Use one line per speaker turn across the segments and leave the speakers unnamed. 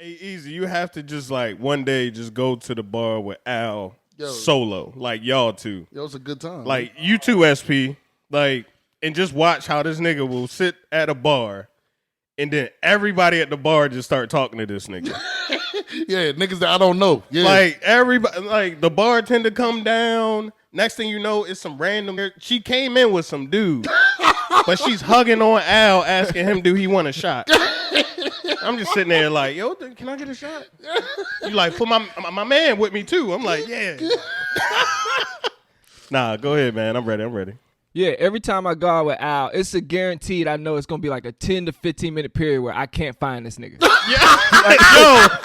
Hey, Eazy, you have to just like one day just go to the bar with Al solo, like y'all two.
Yo, it's a good time.
Like you two, SP, like, and just watch how this nigga will sit at a bar, and then everybody at the bar just start talking to this nigga.
Yeah, niggas that I don't know. Yeah,
like everybody, like the bartender come down. Next thing you know, it's some random. She came in with some dude, but she's hugging on Al, asking him, "Do he want a shot?" I'm just sitting there like, "Yo, can I get a shot?" You like, put my man with me too. I'm like, yeah. Nah, go ahead, man. I'm ready.
Yeah, every time I go out with Al, it's a guaranteed. I know it's gonna be like a 10 to 15 minute period where I can't find this nigga.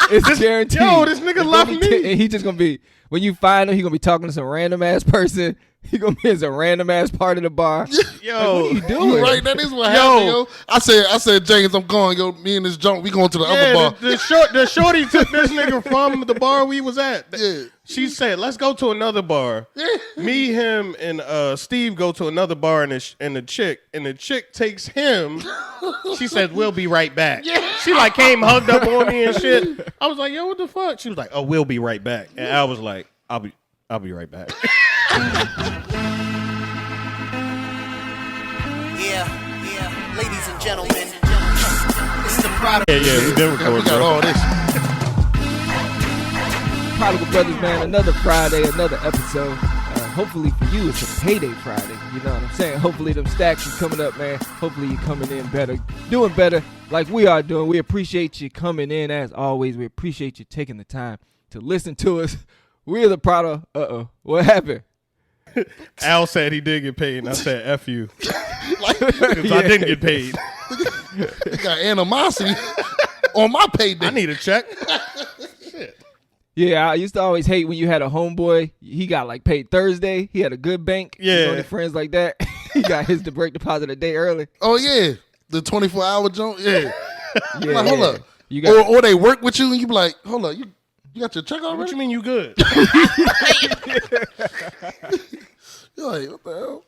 It's guaranteed.
Yo, this nigga love me.
And he just gonna be, when you find him, he gonna be talking to some random ass person. He gonna be in some random ass part of the bar.
Yo,
like, what are you doing?
Right, that is what happened, yo. I said, James, I'm going. Yo, me and this junk, we going to the other bar.
The shorty took this nigga from the bar we was at.
Yeah.
She said, "Let's go to another bar." Me, him, and Steve go to another bar, and the chick takes him. She said, "We'll be right back." Yeah. She like came hugged up on me and shit. I was like, "Yo, what the fuck?" She was like, "Oh, we'll be right back," and I was like, "I'll be right back."
Yeah, ladies and gentlemen, it's the Prodigal.
Yeah, we been recording.
We got all this.
Prodigal Brothers, man, another Friday, another episode. Hopefully for you, it's a payday Friday. You know what I'm saying? Hopefully them stacks is coming up, man. Hopefully you're coming in better, doing better like we are doing. We appreciate you coming in as always. We appreciate you taking the time to listen to us. We're the Prodigal. What happened?
Al said he did get paid, and I said, "F you." Because I didn't get paid.
You got animosity on my payday.
I need a check.
Yeah, I used to always hate when you had a homeboy. He got like paid Thursday. He had a good bank.
Yeah.
You know, any friends like that. He got his direct deposit a day early.
Oh, yeah. The 24-hour junk? Yeah.
Yeah,
like, hold up.
You got,
or they work with you and you be like, hold up, you got your check already?
What you mean you good?
You're like, what the hell?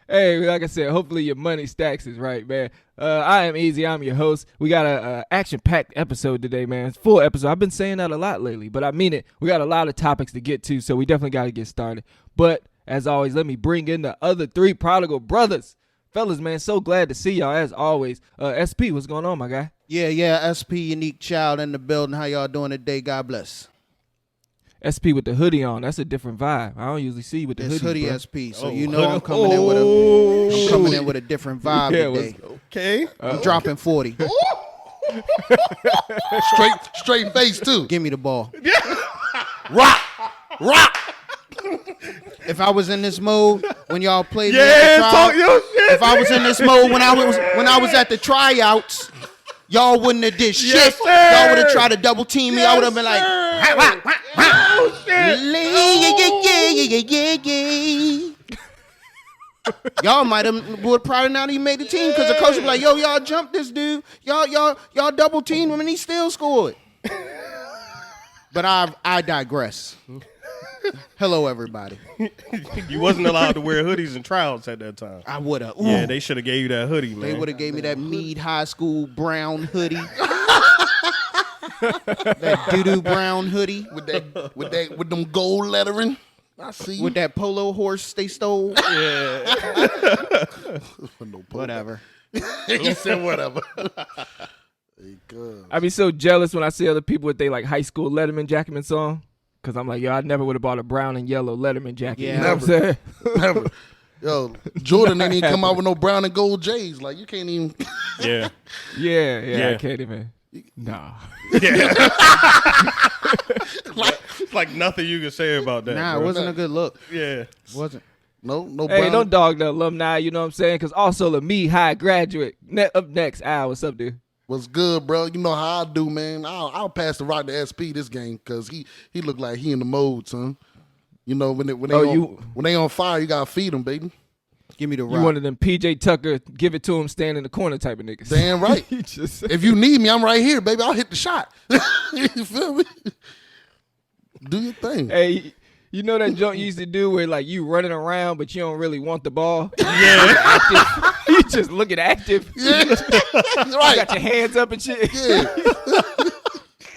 Hey, like I said, hopefully your money stacks is right, man. I am Eazy. I'm your host. We got a action-packed episode today, man. It's a full episode. I've been saying that a lot lately, but I mean it. We got a lot of topics to get to, so we definitely got to get started. But as always, let me bring in the other three Prodigal Brothers. Fellas, man, so glad to see y'all as always. SP, what's going on, my guy?
Yeah, SP Uniquechild in the building. How y'all doing today? God bless.
SP with the hoodie on. That's a different vibe. I don't usually see you with the
It's
hoodie,
hoodie
bro.
SP, so you know I'm coming in with a different vibe today.
Okay.
I'm dropping 40.
Straight face, too.
Give me the ball.
Rock.
If I was in this mode when y'all played
Talk your shit.
if I was in this mode when I was at the tryouts, y'all wouldn't have did shit.
Yes, sir.
Y'all would have tried to double team me. I would have been like,
oh, shit.
Y'all might have would probably not even made the team because the coach would be like, yo, y'all jumped this dude. Y'all double teamed him and he still scored. But I digress. Hello, everybody.
You wasn't allowed to wear hoodies and tryouts at that time.
I would have.
Yeah, they should have gave you that hoodie, man.
They would have gave me that Meade High School brown hoodie. That doo-doo brown hoodie.
With them gold lettering. I see you.
With that polo horse they stole.
Yeah.
Whatever.
He said whatever.
I be so jealous when I see other people with they like high school Letterman Jackman song. Cause I'm like, yo, I never would have bought a brown and yellow Letterman jacket.
Yeah,
you know what I'm saying?
Never. Yo, Jordan ain't even come out with no brown and gold J's. Like, you can't even.
Yeah.
Yeah, I can't even. Nah.
like nothing you can say about that.
Nah,
bro.
it wasn't a good look.
Yeah.
It wasn't.
No
Hey,
brown.
don't dog the alumni, you know what I'm saying? Cause also the Meade High graduate. Up next, Al, what's up, dude?
What's good, bro? You know how I do, man. I'll pass the rock to SP this game because he look like he in the mode, son. You know, when they on fire, you gotta feed them, baby.
Give me the rock.
You one of them PJ Tucker, give it to him, stand in the corner type of niggas.
Damn right. If you need me, I'm right here, baby. I'll hit the shot. You feel me? Do your thing.
Hey, you know that joke you used to do where like you running around but you don't really want the ball?
Yeah.
You just looking active.
Yeah.
You
Right.
got your hands up and shit.
Yeah.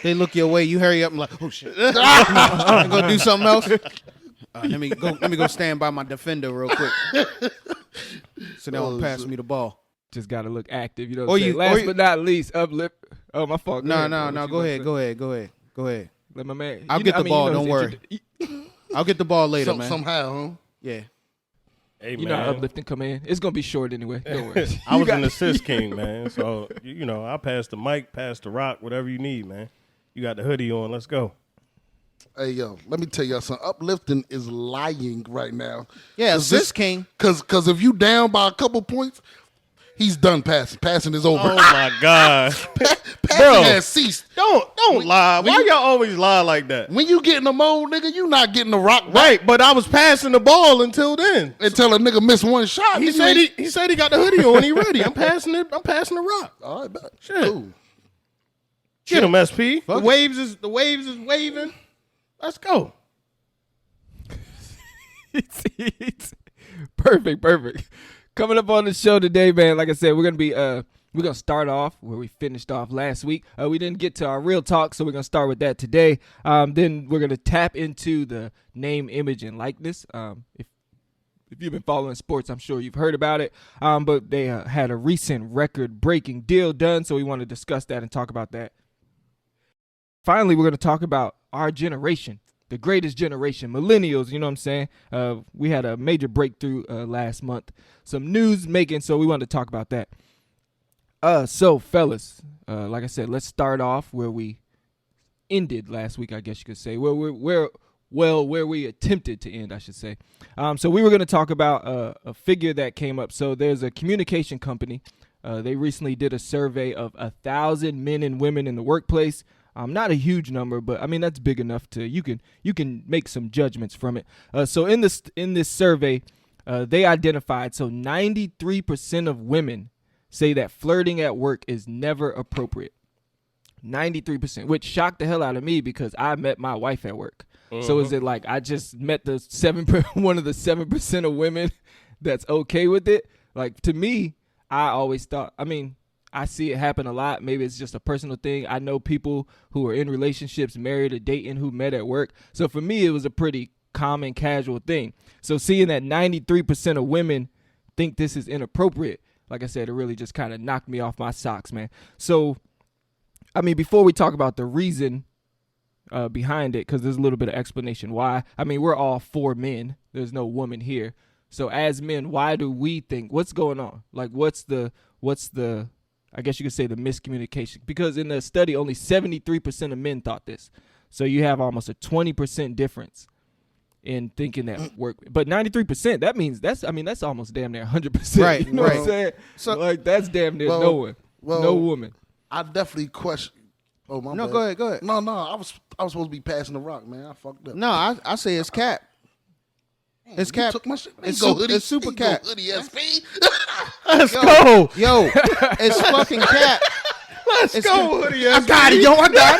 They look your way. You hurry up and like, oh shit, I'm gonna do something else. Let me go stand by my defender real quick. So they don't pass me the ball.
Just gotta look active, you know. What I'm saying? Last but not least, uplift. Oh, my fault.
No. Go ahead.
Let my man.
I'll get the ball. Don't worry. I'll get the ball later, man.
Somehow, huh?
Yeah.
Hey,
you know how uplifting come in. It's gonna be short anyway. Don't worry.
I was an assist king, man. So I pass the mic, pass the rock, whatever you need, man. You got the hoodie on. Let's go.
Hey, yo, let me tell y'all something. Uplifting is lying right now.
Yeah, assist king.
Because if you down by a couple points, he's done passing. Passing is over.
Oh, my God.
Passing has ceased.
Don't lie. Why y'all always lie like that?
When you get in the mode, nigga, you not getting the rock back.
Right, but I was passing the ball until then.
Until a nigga missed one shot.
He said he got the hoodie on. He ready. I'm passing it. I'm passing the rock.
All right, bet.
Shit.
Cool.
Get him, SP. The waves is waving. Let's go.
Perfect. Coming up on the show today, man. Like I said, we're gonna start off where we finished off last week. We didn't get to our real talk, so we're gonna start with that today. Then we're gonna tap into the name, image, and likeness. If you've been following sports, I'm sure you've heard about it. But they had a recent record-breaking deal done, so we want to discuss that and talk about that. Finally, we're gonna talk about our generation, the greatest generation, millennials, you know what I'm saying? We had a major breakthrough last month. Some news making, so we wanted to talk about that. So, fellas, like I said, let's start off where we ended last week, I guess you could say. Where we attempted to end, I should say. So we were going to talk about a figure that came up. So there's a communication company. They recently did a survey of 1,000 men and women in the workplace. Not a huge number, but I mean that's big enough to you can make some judgments from it. So in this survey, they identified 93% of women say that flirting at work is never appropriate. 93%, which shocked the hell out of me because I met my wife at work. So is it like I just met one of the 7% of women that's okay with it? Like to me, I always thought. I mean, I see it happen a lot. Maybe it's just a personal thing. I know people who are in relationships, married or dating, who met at work. So for me, it was a pretty common, casual thing. So seeing that 93% of women think this is inappropriate, like I said, it really just kind of knocked me off my socks, man. So, I mean, before we talk about the reason behind it, because there's a little bit of explanation why. I mean, we're all 4 men. There's no woman here. So as men, why do we think, what's going on? Like, what's the I guess you could say the miscommunication, because in the study, only 73% of men thought this. So you have almost a 20% difference in thinking that work. But 93%, that means that's almost damn near 100%.
Right,
you know what I'm saying? So like that's damn near no one, no woman.
I definitely question. Oh my
No,
bad.
go ahead.
No, I was supposed to be passing the rock, man. I fucked up.
No, I say it's cap. It's
You
cap.
took my shit.
It's
It's
super
There you
cap.
go, hoodie SP.
Let's go.
Yo, it's fucking cap.
Let's
It's
go,
cap.
hoodie.
I got it, yo. I got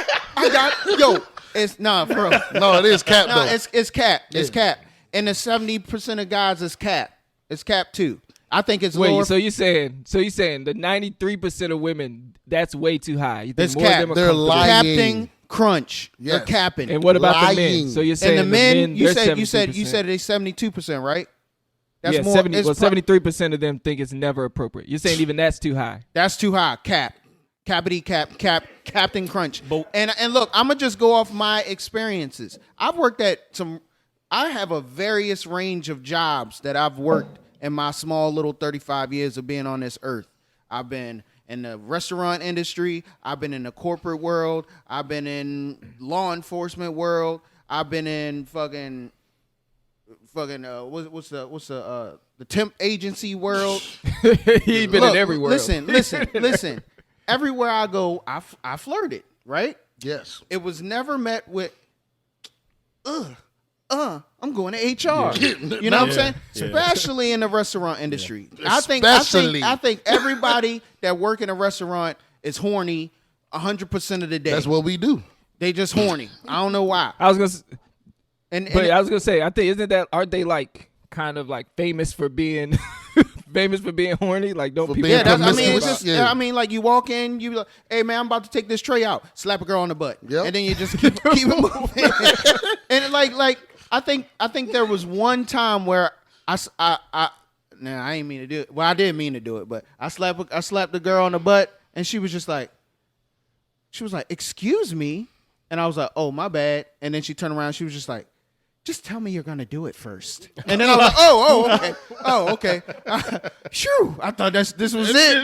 it. Yo, it's bro.
No, it is cap
No,
though.
it's cap. It's
Yeah.
cap. And the 70% of guys is cap. It's cap too. I think it's
Wait,
lower.
so you're saying the 93% of women, that's way too high. You think
It's
more of
cap.
them are
They're
comfortable?
lying.
Captain crunch.
Yes.
They're capping.
And what about the men?
Lying.
So you're
And
saying
the men, you
they're
said
73%.
they 72%, right? That's
yeah,
more.
73% of them think it's never appropriate. You're saying even that's too high.
That's too high. Cap. Cappity cap. Captain crunch. And look, I'm gonna just go off my experiences. I've worked at I have a various range of jobs that I've worked in my small little 35 years of being on this earth. I've been in the restaurant industry. I've been in the corporate world. I've been in law enforcement world. I've been in fucking what's the temp agency world.
He's been in every world.
Listen. Everywhere I go, I flirted, right?
Yes.
It was never met with, I'm going to HR. You know what I'm saying?
Yeah.
Especially in the restaurant industry.
Yeah.
I think everybody that work in a restaurant is horny 100% of the day.
That's what we do.
They just horny. I don't know why.
I was gonna
And
say, I think aren't they like kind of like famous for being famous for being horny? Like, don't
For
people?
being
Yeah, that's, I mean,
promiscuous?
it's just,
Yeah.
I mean, like you walk in, you be like, hey man, I'm about to take this tray out, slap a girl on the butt,
Yep.
and then you just keep it moving. And like I think there was one time where I ain't mean to do it. Well, I did mean to do it, but I slapped the girl on the butt, and she was like, excuse me, and I was like, oh my bad, and then she turned around, she was just like, just tell me you're gonna do it first. And then I was like, oh, okay. Shoo! I thought this was it.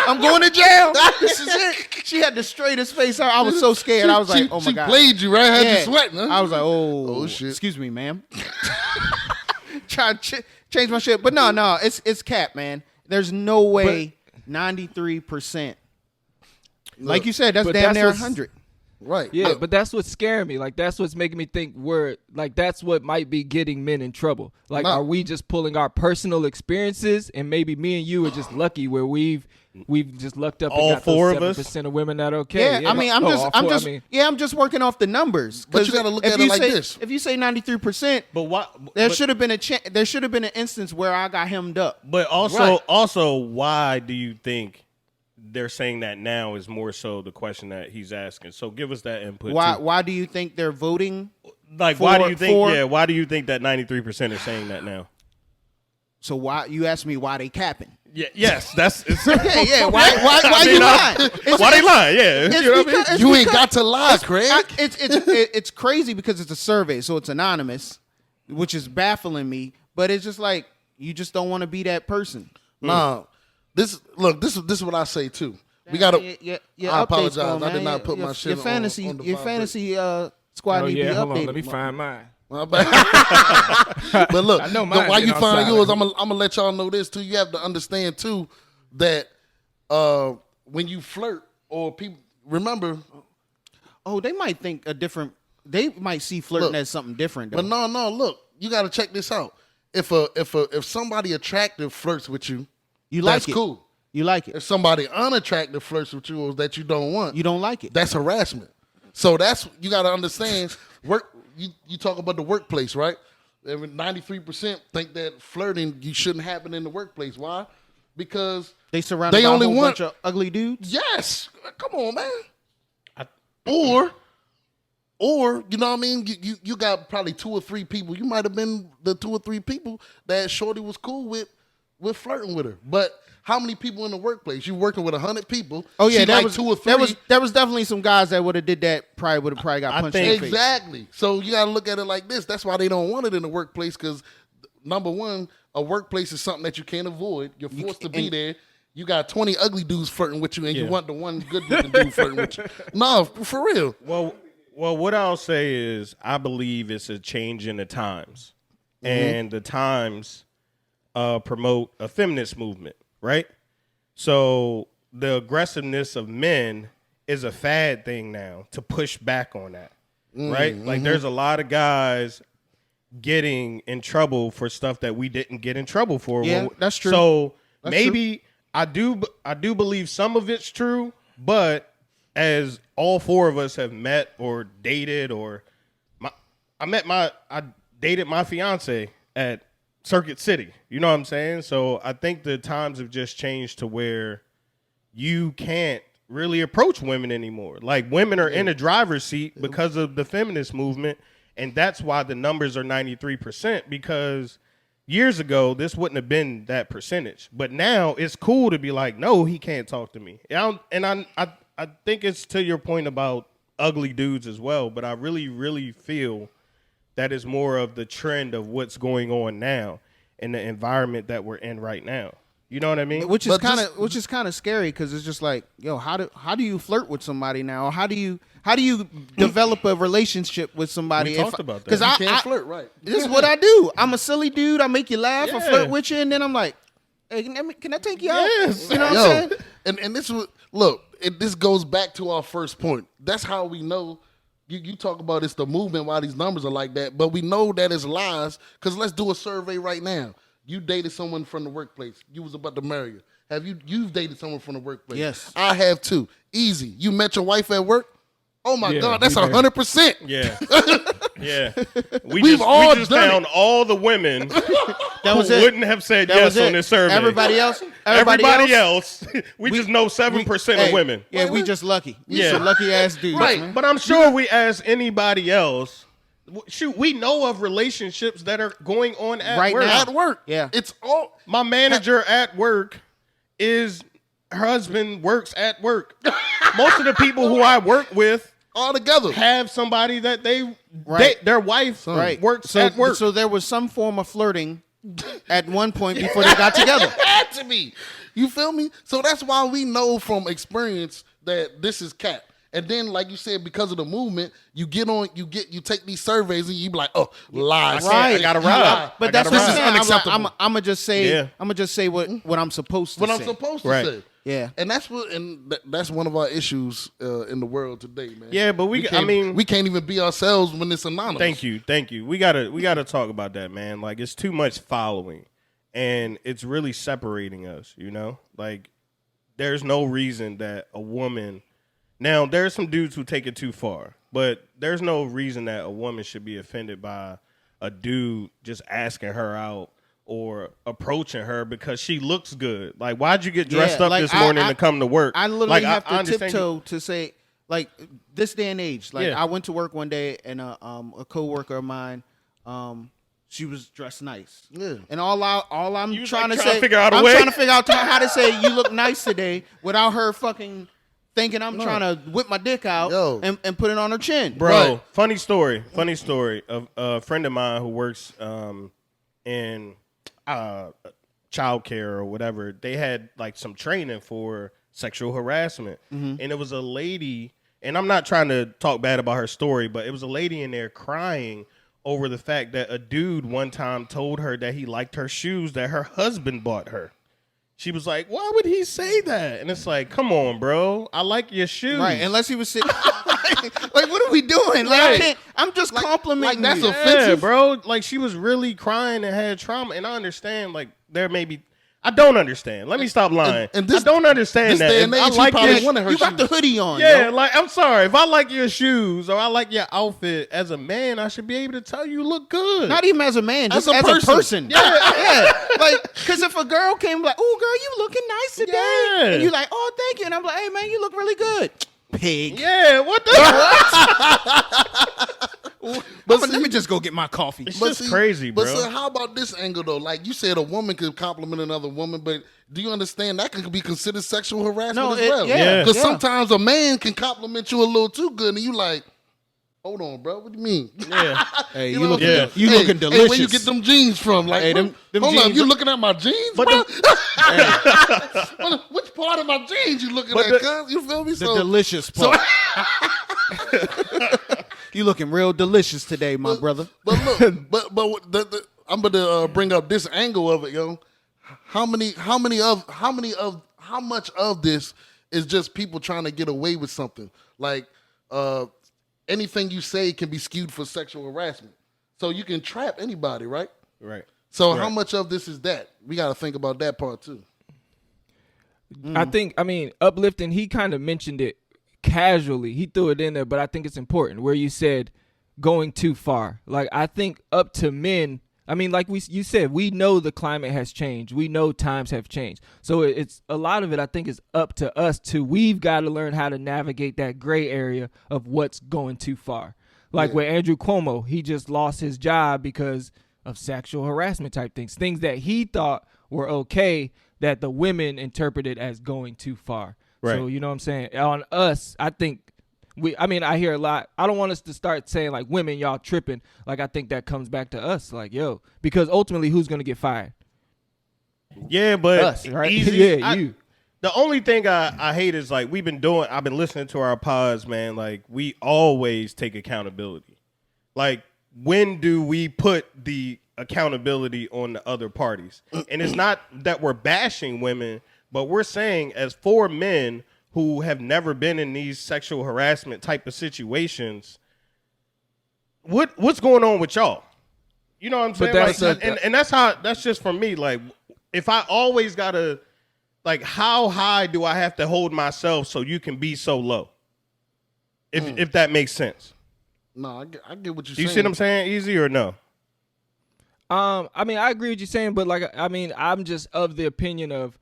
I'm going to jail. This is it. She had the straightest face. I was so scared. I was like, oh my God.
She played you, right? Had
Yeah.
you sweating, huh?
I was like, oh
shit.
Excuse me, ma'am. Trying to change my shit. But no, it's cap, man. There's no way 93%. Like you said, that's
but
damn
that's
near
what's-
100.
Right.
Yeah, but that's what's scaring me. Like, that's what's making me think that's what might be getting men in trouble. Like,
No.
are we just pulling our personal experiences, and maybe me and you are just lucky where we've just lucked up
All
and got
four
those
of us?
7% of women that are okay.
Yeah, I mean, I'm just working off the numbers.
But you gotta look
if
at it like
say,
this.
If you say 93%,
But what?
there should have been an instance where I got hemmed up.
But
Right.
also, why do you think they're saying that now is more so the question that he's asking? So give us that input.
Why?
too.
Why do you think they're voting?
Like, why do you think?
for-
Why do you think that 93% are saying that now?
So why you asked me why they capping?
Yeah. Yes. That's. It's,
Yeah. Why
mean,
you lying?
why they lying? Yeah.
It's
You know what I mean?
because-
You ain't got to lie, Craig.
It's crazy because it's a survey, so it's anonymous, which is baffling me. But it's just like you just don't want to be that person.
Nah, this is what I say too. We gotta.
Your
I
updates
apologize.
going,
I did
man.
not put
Your-
my shit
your fantasy,
on the
your
vibrate.
fantasy squad
Oh
need to
yeah,
be
hold on.
updated.
Let me find mine.
My bad. But look,
I know mine
why
been
you
on
find
silent.
yours? I'm gonna let y'all know this too. You have to understand too that when you flirt or people remember.
Oh, they might think a different. They might see flirting
Look,
as something different. Though.
But no, look, you got to check this out. If somebody attractive flirts with you,
you like
that's
it.
cool.
You like it.
If somebody unattractive flirts with you or that you don't want,
You don't like it.
that's harassment. So that's you got to understand. You talk about the workplace, right? 93% think that flirting you shouldn't happen in the workplace. Why? Because
They surrounded
They
by
only
a whole
want-
bunch of ugly dudes.
yes, come on, man. Or you know what I mean? You got probably 2 or 3 people. You might have been the 2 or 3 people that Shorty was cool with flirting with her. But how many people in the workplace? You working with 100 people.
Oh yeah,
she
there
like
was
2 or 3.
There was definitely some guys that would have did that. Would have got
I
punched
think-
in the face.
Exactly. So you got to look at it like this. That's why they don't want it in the workplace because, number one, a workplace is something that you can't avoid. You're forced to be there. You got 20 ugly dudes flirting with you, and you want the one good looking dude flirting with you. No, for real.
Well, what I'll say is I believe it's a change in the times, and the times promote a feminist movement, right? So the aggressiveness of men is a fad thing now to push back on that, right? Like there's a lot of guys getting in trouble for stuff that we didn't get in trouble for.
Yeah, that's true.
So
That's
maybe I do believe some of it's true, but as all 4 of us have met or dated, or I dated my fiance at Circuit City. You know what I'm saying? So I think the times have just changed to where you can't really approach women anymore. Like women are in the driver's seat because of the feminist movement, and that's why the numbers are 93%, because years ago, this wouldn't have been that percentage. But now it's cool to be like, no, he can't talk to me. I think it's to your point about ugly dudes as well, but I really, really feel that is more of the trend of what's going on now in the environment that we're in right now. You know what I mean?
Which is
But
kind
just-
of scary because it's just like, yo, how do you flirt with somebody now? How do you develop a relationship with somebody?
We talked about that.
Because
You
I
can't flirt, right?
This is what I do. I'm a silly dude. I make you laugh. I
Yeah.
flirt with you, and then I'm like, hey, can I take you out?
Yes.
You know what I'm saying?
and this was look. This goes back to our first point. That's how we know. You talk about it's the movement why these numbers are like that, but we know that it's lies. Because let's do a survey right now. You dated someone from the workplace. You was about to marry her. Have you've dated someone from the workplace?
Yes.
I have too. Easy. You met your wife at work? Oh my
Yeah,
God, that's
we did.
100%.
Yeah. Yeah,
We've all
we just
done
found all the women
That was
who
it.
wouldn't have said
That
yes
was it.
on this survey.
Everybody else.
We just know 7% of women.
Yeah, we just lucky. We
Yeah.
some lucky ass dudes.
Right.
Man.
But I'm sure we ask anybody else. Shoot, we know of relationships that are going on at
Right
work.
now.
At work.
Yeah.
It's all
My manager at work is her husband works at work. Most of the people who I work with
all together.
have somebody that they
Right.
their wife
Right.
works
so,
at work.
So there was some form of flirting at one point before they got together.
It had to be. You feel me? So that's why we know from experience that this is cap. And then, like you said, because of the movement, you take these surveys and you be like, oh, lies.
I gotta
You
ride.
lie.
But
I
that's
gotta
what I'm
ride.
saying.
Unacceptable.
I'm gonna just say.
Yeah.
I'm gonna just say what I'm supposed to
What
say.
I'm supposed to
Right.
say.
Yeah.
And that's one of our issues in the world today, man.
Yeah, but we
can't even be ourselves when it's anonymous.
Thank you. We gotta talk about that, man. Like it's too much following, and it's really separating us. You know, like there's no reason that a woman. Now there's some dudes who take it too far, but there's no reason that a woman should be offended by a dude just asking her out or approaching her because she looks good. Like, why'd you get dressed up this morning to come to work?
I literally
like,
have
I
to
understand
tiptoe to say, like, this day and age. Like,
Yeah.
I went to work one day and a coworker of mine, she was dressed nice.
Yeah.
And all I'm
You was,
trying
like,
to
trying to
say,
figure out a
I'm
way?
trying to figure out how to say you look nice today without her fucking thinking I'm trying to whip my dick out
Yo.
and put it on her chin.
Bro,
Right.
funny story of a friend of mine who works in childcare or whatever. They had like some training for sexual harassment, and it was a lady. And I'm not trying to talk bad about her story, but it was a lady in there crying over the fact that a dude one time told her that he liked her shoes that her husband bought her. She was like, why would he say that? And it's like, come on, bro. I like your shoes.
Right, unless he was sitting. like, what are we doing? Like, I can't, I'm just complimenting
like, that's
you.
offensive.
bro. Like, she was really crying and had trauma. And I understand, like, there may be... I don't understand. Let me stop lying.
And this-
I don't understand
this
that.
day
If
and
I
age, he
like
probably
your,
wanted her
You got the
shoes.
hoodie on.
yeah,
yo.
like, I'm sorry. If I like your shoes or I like your outfit as a man, I should be able to tell you look good.
Not even as a man, just
As a
as a
person.
person. Yeah. Like, because if a girl came like, oh, girl, you looking nice today.
Yeah.
And you like, oh, thank you. And I'm like, hey, man, you look really good. Pig.
Yeah, what the...
Let me just go get my coffee.
It's just crazy, bro.
But so how about this angle though? Like you said, a woman could compliment another woman, but do you understand that could be considered sexual harassment
No,
as
it-
well?
yeah,
Because
yeah.
sometimes a man can compliment you a little too good, and you like, hold on, bro, what do you mean?
Yeah.
Hey,
You
you
know
looking,
what
Yeah.
I'm saying?
you looking
Hey,
delicious.
where you get them jeans from? Like,
Hey,
bro,
them
hold on,
jeans-
you looking at my jeans,
But
bro?
the-
Which part of my jeans you looking
But
at?
the-
Cuz you feel me?
the delicious part. You looking real delicious today, my brother.
But look, but I'm gonna bring up this angle of it, yo. How much of this is just people trying to get away with something? Like anything you say can be skewed for sexual harassment. So you can trap anybody, right?
Right.
So
Right.
how much of this is that? We got to think about that part too.
I mean, Uplifting, he kind of mentioned it casually. He threw it in there, but I think it's important where you said going too far. Like, I think up to men, I mean, like you said, we know the climate has changed. We know times have changed. So it's a lot of it, I think, is up to us we've got to learn how to navigate that gray area of what's going too far. Like with Andrew Cuomo, he just lost his job because of sexual harassment type things that he thought were okay that the women interpreted as going too far.
Right.
So, you know what I'm saying? On us, I think I hear a lot. I don't want us to start saying like women, y'all tripping. Like, I think that comes back to us. Like, yo, because ultimately who's going to get fired?
Yeah, but
Us, right?
Easy,
Yeah, you.
The only thing I hate is like I've been listening to our pods, man. Like we always take accountability. Like when do we put the accountability on the other parties? And it's not that we're bashing women, but we're saying as four men who have never been in these sexual harassment type of situations, what's going on with y'all? You know what I'm saying?
that's
Like, and that's just for me. Like if I always gotta, like, how high do I have to hold myself so you can be so low? If that makes sense.
No, I get what you're
Do you
saying.
see what I'm saying, Easy, or no?
I mean, I agree with you saying, but like, I mean, I'm just of the opinion of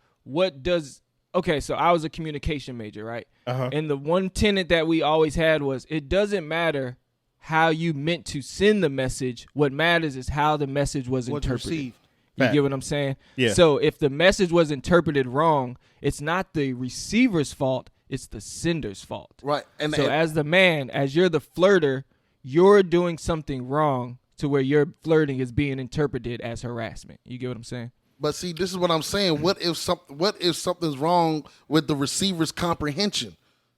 okay, so I was a communication major, right?
Uh-huh.
And the one tenet that we always had was it doesn't matter how you meant to send the message. What matters is how the message was interpreted.
Received.
You
Fact.
get what I'm saying?
Yeah.
So if the message was interpreted wrong, it's not the receiver's fault, it's the sender's fault.
Right. And
As the man, as you're the flirter, you're doing something wrong to where your flirting is being interpreted as harassment. You get what I'm saying?
But see, this is what I'm saying. What if something's wrong with the receiver's comprehension?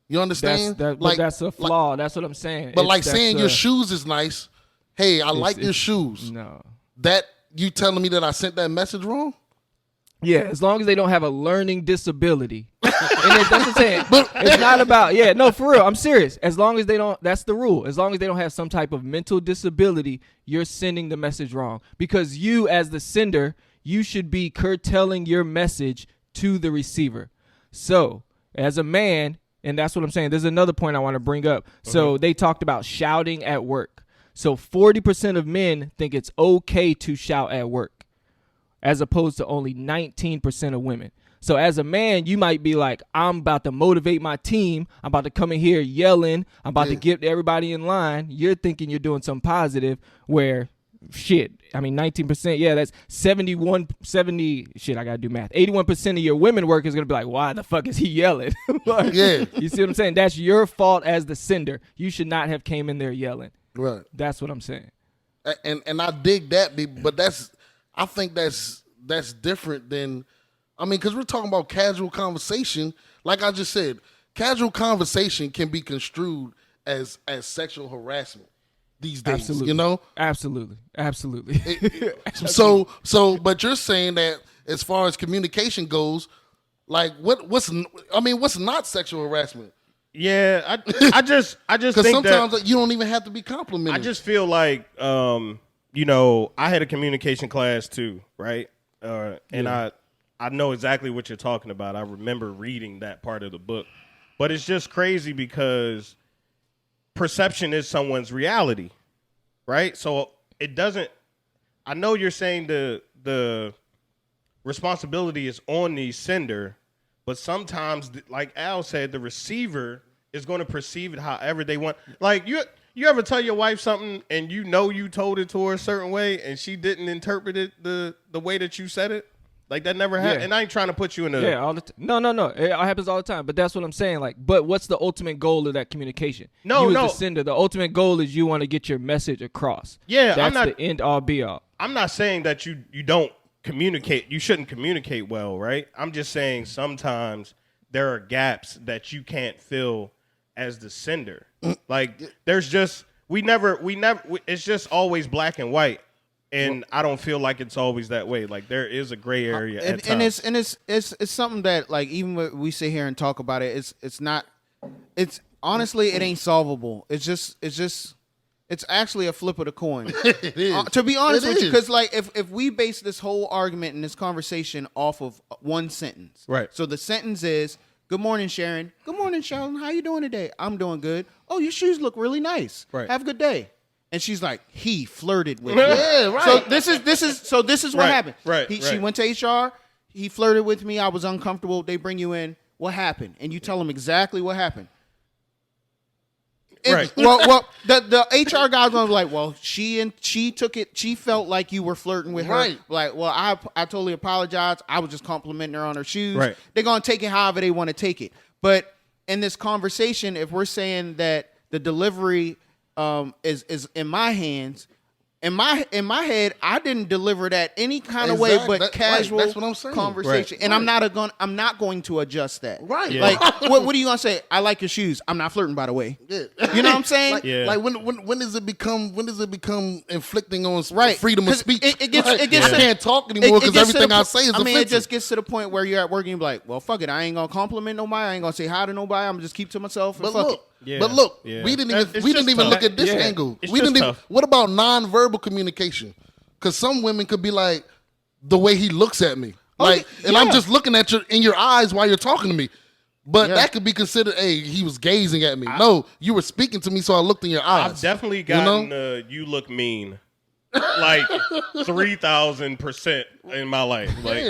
You understand?
But that's a flaw. That's what I'm saying.
But like saying your shoes is nice. Hey, I like your
it's-
shoes.
No.
That you telling me that I sent that message wrong?
Yeah, as long as they don't have a learning disability. And that's what I'm saying. It's not about, no, for real, I'm serious. As long as they don't, that's the rule. As long as they don't have some type of mental disability, you're sending the message wrong. Because you, as the sender, you should be curtailing your message to the receiver. So, as a man, and that's what I'm saying, there's another point I want to bring up. So, they talked about shouting at work. So, 40% of men think it's okay to shout at work, as opposed to only 19% of women. So as a man, you might be like, I'm about to motivate my team. I'm about to come in here yelling. I'm about to get everybody in line. You're thinking you're doing something positive where, shit, I mean, 19%, that's 70, I got to do math. 81% of your women work is going to be like, why the fuck is he yelling? Like,
Yeah.
You see what I'm saying? That's your fault as the sender. You should not have came in there yelling.
Right.
That's what I'm saying.
And I dig that, but I think that's different than, I mean, because we're talking about casual conversation. Like I just said, casual conversation can be construed as sexual harassment these days.
Absolutely.
You know?
Absolutely.
So, but you're saying that as far as communication goes, like what's not sexual harassment?
Yeah, I just
Because
think
sometimes
that
you don't even have to be complimented.
I just feel like I had a communication class too, right? And I know exactly what you're talking about. I remember reading that part of the book. But it's just crazy because perception is someone's reality, right? So it doesn't – I know you're saying the responsibility is on the sender, but sometimes, like Al said, the receiver is going to perceive it however they want. Like you ever tell your wife something and you know you told it to her a certain way and she didn't interpret it the way that you said it? Like that never happened.
Yeah.
And I ain't trying to put you in a
all the No. It happens all the time. But that's what I'm saying. Like, but what's the ultimate goal of that communication?
No.
You as the sender, the ultimate goal is you want to get your message across.
Yeah,
that's
I'm not
the end all be all.
I'm not saying that you don't communicate. You shouldn't communicate well, right? I'm just saying sometimes there are gaps that you can't fill as the sender. Like there's just we never it's just always black and white. And I don't feel like it's always that way. Like there is a gray area at times.
And it's something that like even when we sit here and talk about it, it's honestly it ain't solvable. It's actually a flip of the coin.
It is.
To be honest
It
with you,
is.
because like if we base this whole argument and this conversation off of one sentence,
Right.
So the sentence is, "Good morning, Sharon. Good morning, Sheldon. How you doing today? I'm doing good. Oh, your shoes look really nice.
Right.
Have a good day." And she's like, "He flirted with me."
Yeah, right.
So this is what
Right,
happened.
right,
She
right.
went to HR. He flirted with me. I was uncomfortable. They bring you in. What happened? And you tell them exactly what happened.
Right.
Well, the HR guys were like, well, she took it. She felt like you were flirting with her.
Right.
Like, well, I totally apologize. I was just complimenting her on her shoes.
Right.
They're gonna take it however they want to take it. But in this conversation, if we're saying that the delivery is in my hands. In my head, I didn't deliver that any kind of way,
Exactly.
but
Right.
casual
That's what I'm saying.
conversation.
Right.
And I'm not going to adjust that.
Right.
Yeah.
Like, what are you gonna say? I like your shoes. I'm not flirting, by the way.
Yeah.
You know what I'm saying?
Like,
Yeah.
like when does it become inflicting on
Right.
freedom of
'Cause
speech?
it gets-
Like,
it gets
I
to-
can't talk anymore
It
because
gets to
everything
the
I
po-
say is
I mean,
offensive.
it just gets to the point where you're at work and you're like, well, fuck it. I ain't gonna compliment nobody. I ain't gonna say hi to nobody. I'm gonna just keep to myself. And
But
fuck
look,
it.
Yeah.
but look,
Yeah.
we didn't
It's
even
just
look
tough.
at this
Yeah.
angle.
It's
We
just
didn't even.
tough.
What about nonverbal communication? Because some women could be like, the way he looks at me, like, and I'm
yeah.
just looking at you in your eyes while you're talking to me. But that could be considered, hey, he was gazing at me. No, you were speaking to me, so I looked in your eyes.
I've definitely gotten you look mean. Like 3,000% in my life. Like,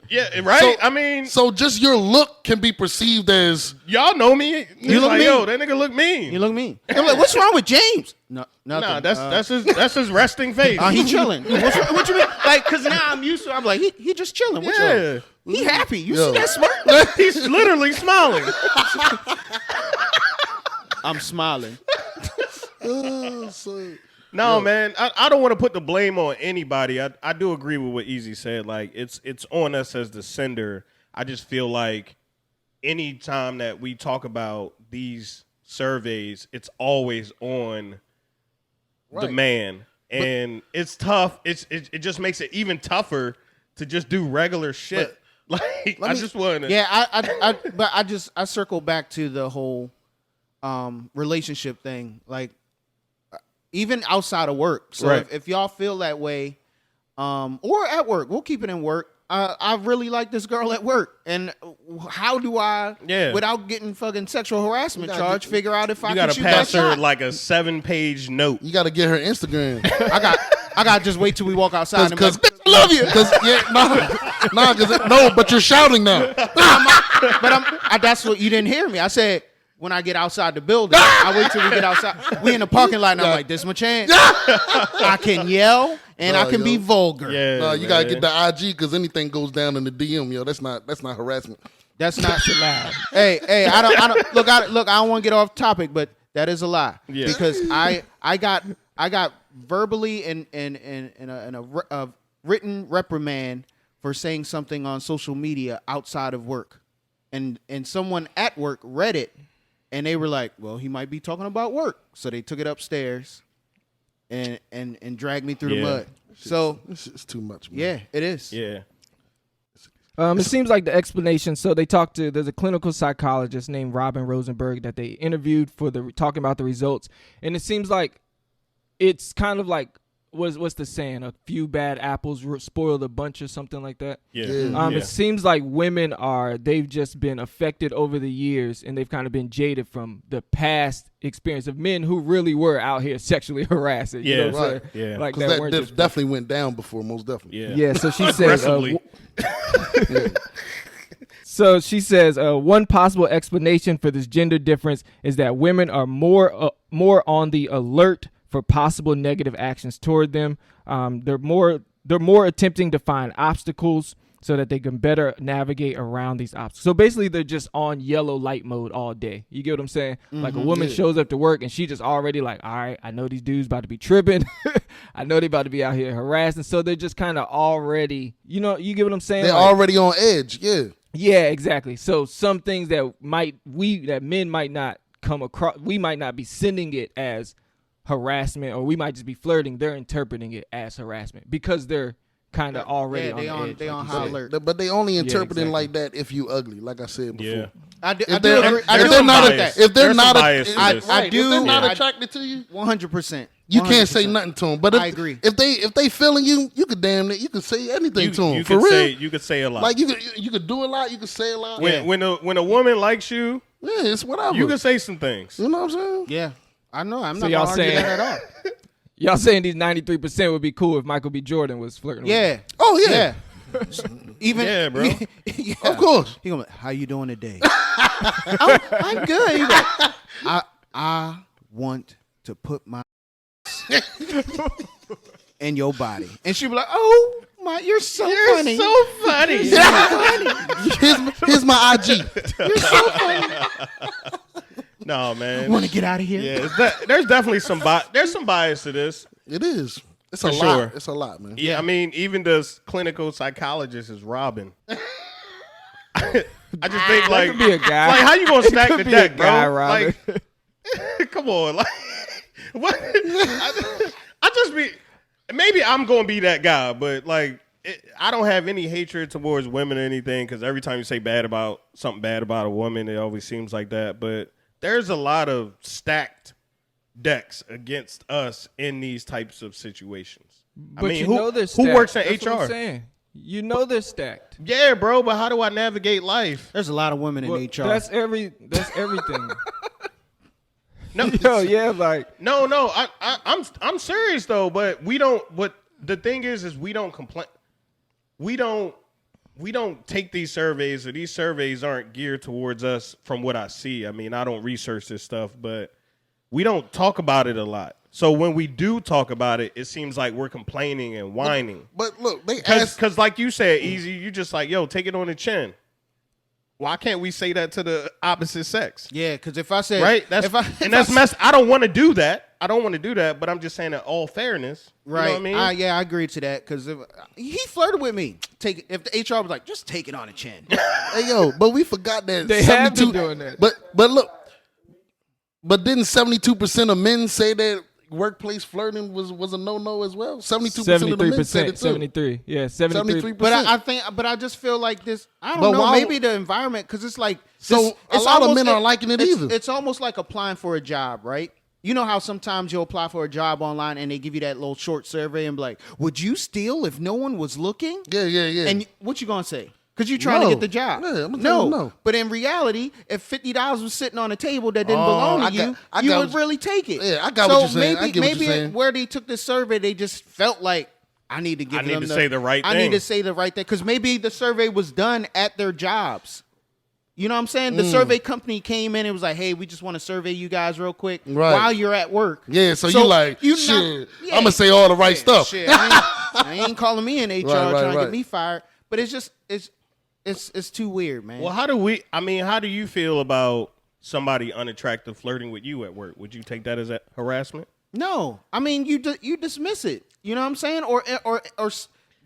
yeah, right?
So,
I mean,
so just your look can be perceived as
y'all know me.
You look
like,
mean.
yo, that nigga look mean.
You look mean. I'm like, what's wrong with James? No, nothing.
Nah, that's his resting face.
He chilling. What you mean? Like, cause now I'm used to. I'm like, he just chilling. What's wrong? He happy. You see that smirk?
He's literally smiling.
I'm smiling.
No, man, I don't want to put the blame on anybody. I do agree with what Eazy said. Like, it's on us as the sender. I just feel like any time that we talk about these surveys, it's always on the man, and it's tough. It just makes it even tougher to just do regular shit. Like, I just want to.
Yeah, I circle back to the whole relationship thing. Like, even outside of work. So if y'all feel that way, or at work, we'll keep it in work. I really like this girl at work, and how do I, without getting fucking sexual harassment charge, figure out if I can shoot that
pass her
shot?
like a 7-page note.
you got to get her Instagram.
I got to just wait till we walk outside and be like,
Bitch, I love you. But you're shouting now.
That's what you didn't hear me. I said, when I get outside the building, I wait till we get outside. We in the parking lot, and I'm like, this is my chance. I can yell, and I can be vulgar.
Yeah,
no, you gotta get the IG because anything goes down in the DM, yo. That's not harassment.
That's not loud. Hey, I don't look. I don't want to get off topic, but that is a lie.
Yeah.
Because I got verbally in a written reprimand for saying something on social media outside of work, and someone at work read it. And they were like, well, he might be talking about work. So they took it upstairs and dragged me through the mud. So
it's too much, man.
Yeah, it is.
Yeah.
It seems like the explanation. So there's a clinical psychologist named Robin Rosenberg that they interviewed for talking about the results. And it seems like it's kind of like, what's the saying? A few bad apples spoil a bunch or something like that.
Yeah.
It seems like women they've just been affected over the years, and they've kind of been jaded from the past experience of men who really were out here sexually harassing.
Yeah,
you know what I'm
right.
saying?
Yeah.
Like
That definitely went down before, most definitely.
Yeah.
Yeah, so she says.
Aggressively.
So she says one possible explanation for this gender difference is that women are more on the alert for possible negative actions toward them. They're more attempting to find obstacles so that they can better navigate around these obstacles. So basically, they're just on yellow light mode all day. You get what I'm saying? Like a woman shows up to work and she just already like, all right, I know these dudes about to be tripping. I know they about to be out here harassing. So they're just kind of already, you get what I'm saying?
They're already on edge. Yeah.
Yeah, exactly. So some things that men might not come across, we might not be sending it as harassment, or we might just be flirting. They're interpreting it as harassment because they're kind of already on edge.
They on high alert.
But they only interpreting like that if you ugly, like I said before.
Yeah.
I do
If
There's
they're not attracted to you,
100%.
you can't say nothing to them. But
I agree.
If they feeling you, you could you could say anything to them.
You
For
could
real,
you could say a lot.
like you could do a lot. You could say a lot.
When a woman likes you,
Yeah, it's whatever.
you can say some things.
You know what I'm saying?
Yeah, I know. I'm
So
not
y'all
gonna argue
saying-
that at all.
Y'all saying these 93% would be cool if Michael B. Jordan was flirting with
Yeah.
Oh yeah,
Even
Yeah, bro.
yeah.
of course.
He gonna be, how you doing today? I'm good. He like, I want to put my in your body, and she be like, oh my, you're so funny.
So funny.
Here's my IG.
You're so funny.
No, man.
Want to get out of here?
Yeah, there's definitely some bias to this.
It is. It's
For
a
sure.
lot. It's a lot, man.
Yeah, I mean, even the clinical psychologist is Robin. I just think like,
could be a guy.
like how you gonna stack
Could
the
be a
deck,
guy,
bro?
Robin.
Like, come on, like what? I just be maybe I'm gonna be that guy, but like I don't have any hatred towards women or anything because every time you say something bad about a woman, it always seems like that. But there's a lot of stacked decks against us in these types of situations.
But
I mean,
you know
who
there's
works in
That's what I'm
HR?
saying. You know they're stacked.
Yeah, bro, but how do I navigate life?
There's a lot of women in
Well,
HR.
that's everything.
No,
Yo, yeah, like
no, I'm serious though. But we don't. What the thing is we don't complain. We don't take these surveys, or these surveys aren't geared towards us. From what I see, I mean, I don't research this stuff, but we don't talk about it a lot. So when we do talk about it, it seems like we're complaining and whining.
But look, they ask.
Because like you said, Eazy, you just like, yo, take it on the chin. Why can't we say that to the opposite sex?
Yeah, because if I said
Right? That's messed. I don't want to do that. But I'm just saying that all fairness.
Right.
You know what I mean?
I agree to that because he flirted with me. If the HR was like, just take it on the chin.
Hey yo, but we forgot that
they have been doing that.
But look, but didn't 72% of men say that workplace flirting was a no as well? 72% of the men said it too.
73. Yeah, 73.
73%.
But I just feel like this. I don't know. Maybe the environment because it's like
So a lot of men aren't liking it either.
It's almost like applying for a job, right? You know how sometimes you'll apply for a job online and they give you that little short survey and be like, "Would you steal if no one was looking?"
Yeah.
And what you gonna say? Because you're trying to get the job.
Yeah, I'm gonna tell them no.
But in reality, if $50 was sitting on a table that didn't belong to you, you would really take it.
Yeah, I got what you're saying. I get what you're saying.
Where they took this survey, they just felt like, I need to
say the right thing.
I need to say the right thing. Because maybe the survey was done at their jobs. You know what I'm saying? The survey company came in and was like, hey, we just want to survey you guys real quick while you're at work.
Yeah, so you like, shit, I'm going to say all the right stuff.
Shit, I ain't calling me in HR trying to get me fired. But it's just, it's too weird, man.
Well, how do you feel about somebody unattractive flirting with you at work? Would you take that as a harassment?
No. I mean, you dismiss it. You know what I'm saying? Or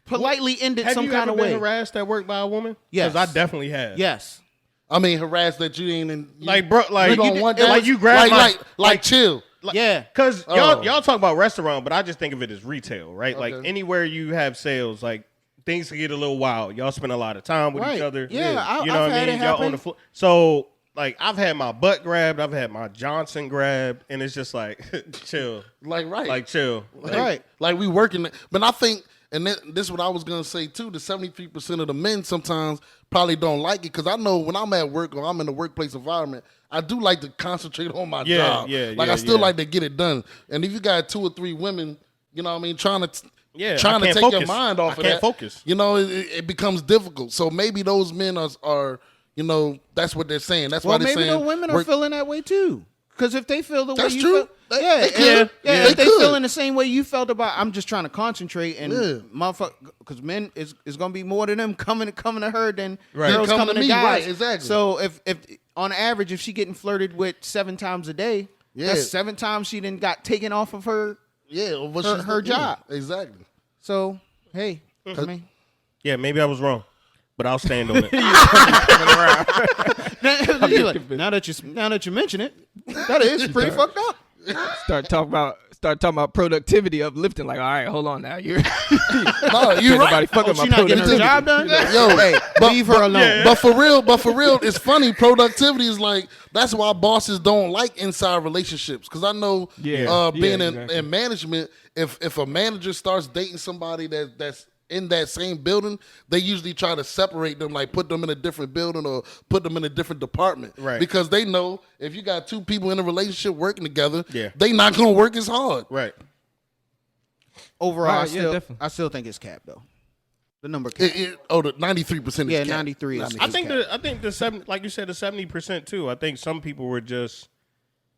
politely end it some kind of way.
Have you ever been harassed at work by a woman?
Yes.
Because I definitely have.
Yes.
I mean, harassed that you ain't in.
Like, bro, like,
you don't want that?
like you grab
like chill.
Yeah.
Because y'all talk about restaurant, but I just think of it as retail, right?
Okay.
Like anywhere you have sales, like things can get a little wild. Y'all spend a lot of time with each other.
Yeah,
you know
I've
what I mean? Y'all on the floor. So, like, I've had my butt grabbed. I've had my Johnson grabbed. And it's just like, chill. Like, chill.
Like we working. But I think, and this is what I was going to say, too, the 73% of the men sometimes probably don't like it. Because I know when I'm at work or I'm in the workplace environment, I do like to concentrate on my job. I still like to get it done. And if you got 2 or 3 women, you know what I mean, trying to take your mind off of that.
I can't focus.
You know, it becomes difficult. So maybe those men are you know, that's what they're saying. That's why they're saying.
Well, maybe the women are feeling that way too. Because if they feel the way you
true.
feel, if they
could.
feeling the same way you felt about, I'm just trying to concentrate and motherfucker, because men is gonna be more than them coming to her than girls coming to
me.
guys.
Right, exactly.
So if on average, if she getting flirted with 7 times a day, that's 7 times she done got taken off of her.
Yeah,
her job.
Exactly.
So hey, I mean,
yeah, maybe I was wrong, but I'll stand on it.
now that you mention it, that is pretty fucked up.
Start talking about productivity, uplifting. Like, all right, hold on now. You're
no, you're right.
She not getting her job done.
Yo,
hey, leave her alone.
Yeah. But for real, it's funny. Productivity is like, that's why bosses don't like inside relationships. Because I know, being in management, if a manager starts dating somebody that's in that same building, they usually try to separate them, like put them in a different building or put them in a different department.
Right.
Because they know if you got 2 people in a relationship working together,
Yeah.
they not going to work as hard.
Right.
Overall,
Right,
I still think it's cap though. The number cap.
The 93% is
Yeah,
cap.
93 is.
I think the 7, like you said, the 70% too. I think some people were just.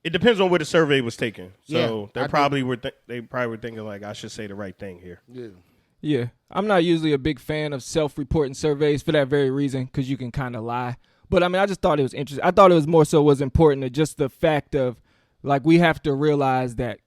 It depends on where the survey was taken. So they probably were thinking like, I should say the right thing here.
Yeah.
Yeah, I'm not usually a big fan of self-reporting surveys for that very reason, because you can kind of lie. But I mean, I just thought it was interesting. I thought it was more so was important to just the fact of, like, we have to realize that.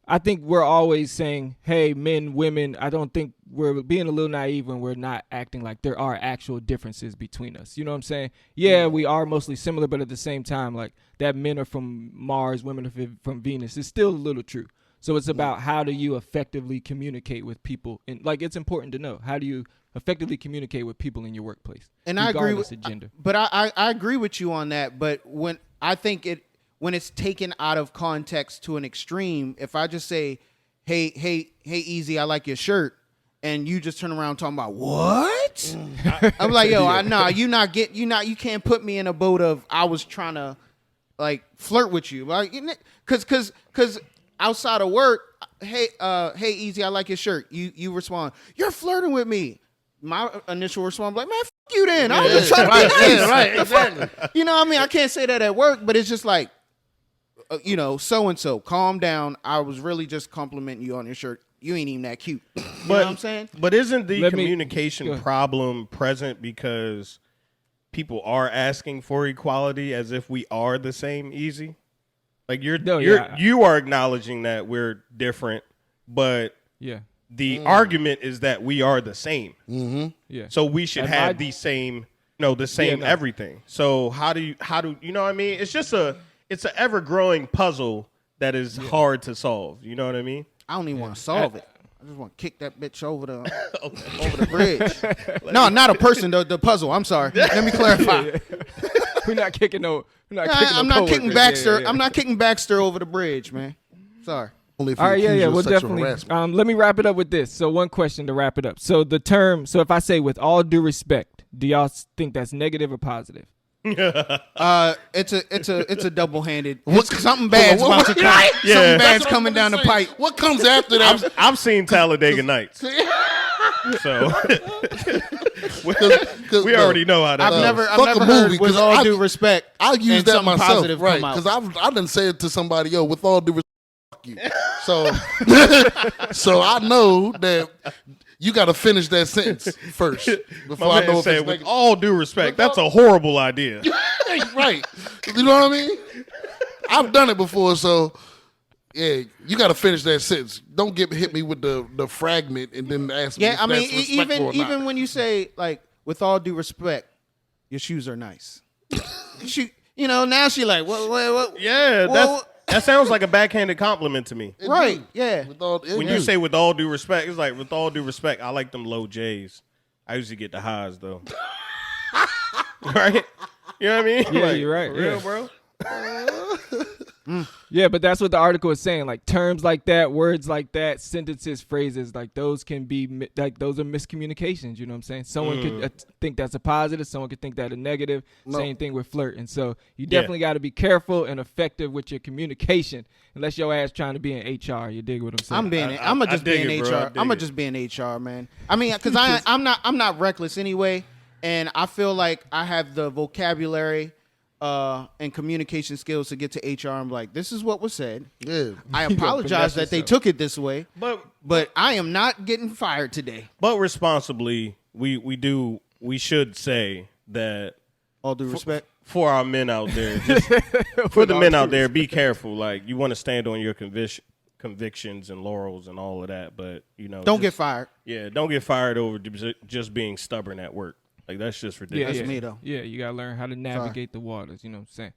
I think we're always saying, hey, men, women, I don't think we're being a little naive when we're not acting like there are actual differences between us. You know what I'm saying? Yeah, we are mostly similar, but at the same time, like, that men are from Mars, women are from Venus. It's still a little true. So it's about how do you effectively communicate with people. And, like, it's important to know, how do you effectively communicate with people in your workplace?
And I agree
with gender.
But I agree with you on that. But when it's taken out of context to an extreme, if I just say, hey, Eazy, I like your shirt, and you just turn around talking about what? I'm like, yo, you can't put me in a boat of I was trying to like flirt with you, like, cause outside of work, hey, Eazy, I like your shirt. You respond, you're flirting with me. My initial response, like, man, fuck you then. I was just trying to be nice.
Yeah, right, exactly.
You know what I mean? I can't say that at work, but it's just like, so-and-so, calm down. I was really just complimenting you on your shirt. You ain't even that cute. You know what I'm saying?
But isn't the communication problem present because people are asking for equality as if we are the same, Eazy? Like you are acknowledging that we're different, but the argument is that we are the same.
Mm-hmm.
Yeah.
So we should have the same, everything. So how do you know what I mean? It's an ever growing puzzle that is hard to solve. You know what I mean?
I don't even want to solve it. I just want to kick that bitch over the bridge. No, not a person. The puzzle. I'm sorry. Let me clarify.
We're not kicking no.
I'm not kicking Baxter. I'm not kicking Baxter over the bridge, man. Sorry.
Only if
All right,
you
we'll definitely. Let me wrap it up with this. So one question to wrap it up. So the term. So if I say with all due respect, do y'all think that's negative or positive?
It's a double-handed. Something bad's about to come.
Yeah.
Something bad's coming down the pipe.
What comes after that?
I've seen Talladega Nights. So we already know how that
I've never
fuck a
heard
movie,
with
'cause
all due respect.
I'll use
and
that
something
myself,
positive
right?
come out.
Because I done say it to somebody, yo, with all due respect, fuck you. So, so I know that you got to finish that sentence first before I know if it's
with all due respect, that's a horrible idea.
right. You know what I mean? I've done it before, so yeah, you got to finish that sentence. Don't hit me with the fragment and then ask me.
Yeah,
if
I mean,
that's respectful or not.
even when you say like, with all due respect, your shoes are nice. Now she like, what?
Yeah, that sounds like a backhanded compliment to me.
Right? Yeah.
When you say with all due respect, it's like with all due respect, I like them low J's. I usually get the highs though. Right? You know what I mean?
Yeah,
like,
you're right.
For real,
Yeah.
bro.
Yeah, but that's what the article is saying. Like terms like that, words like that, sentences, phrases like those can be like those are miscommunications. You know what I'm saying? Someone could think that's a positive. Someone could think that a negative. No. Same thing with flirt. And so you definitely got to be careful and effective with your communication. Unless your ass trying to be in HR, you dig what I'm saying?
I'm gonna just be in HR. I'm gonna just be in HR, man. I mean, because I'm not reckless anyway, and I feel like I have the vocabulary and communication skills to get to HR. I'm like, this is what was said.
Yeah.
I apologize that they took it this way, but I am not getting fired today.
But responsibly, we should say that
all due respect
for our men out there, for the men out there, be careful. Like you want to stand on your convictions and laurels and all of that, but
don't get fired.
Yeah, don't get fired over just being stubborn at work. Like that's just ridiculous.
That's me though.
Yeah, you gotta learn how to navigate the waters. You know what I'm saying?